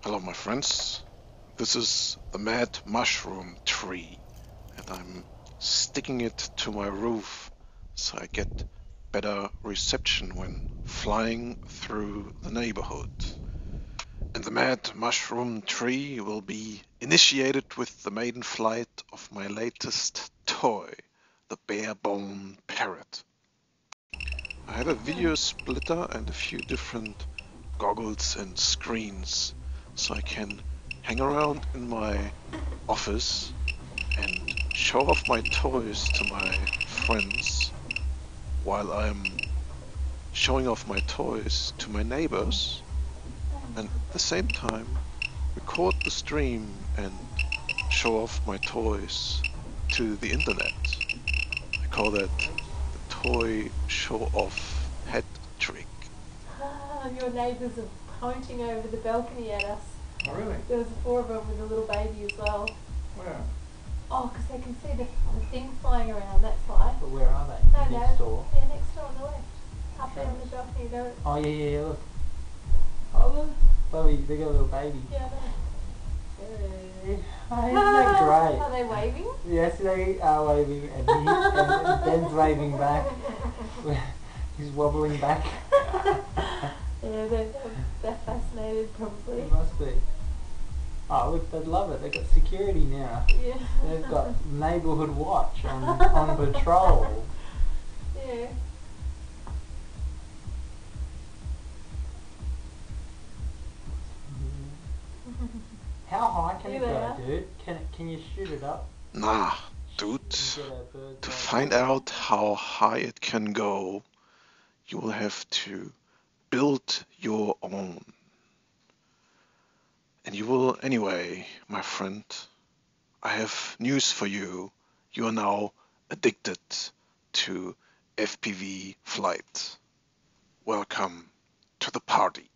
Hello my friends, this is the mad mushroom tree and I'm sticking it to my roof so I get better reception when flying through the neighborhood. And the mad mushroom tree will be initiated with the maiden flight of my latest toy, the bare-bone parrot. I have a video splitter and a few different goggles and screens so I can hang around in my office and show off my toys to my friends while I'm showing off my toys to my neighbors, and at the same time record the stream and show off my toys to the internet. I call that the toy show off hat trick. Your neighbours are pointing over the balcony at us. Oh, really? There was 4 of them with a little baby as well. Where? Oh, because they can see the thing flying around, that's why. But where are they? No, Next door? Yeah, next door on the left. Up there on the balcony. Oh, yeah, look. Oh, look. They got a little baby. Yeah, Hey. Oh, isn't that great? Are they waving? Yes, they are waving, and Ben's waving back. He's wobbling back. Yeah, they're fascinated probably. It must be. Oh, look, they'd love it. They've got security now. Yeah. They've got neighbourhood watch on patrol. Yeah. How high can Here it they go, are. dude? Can you shoot it up? Nah, dude, Get a bird's to eye find view? out how high it can go, you will have to build your own. And you will anyway, my friend. I have news for you. You are now addicted to FPV flight. Welcome to the party.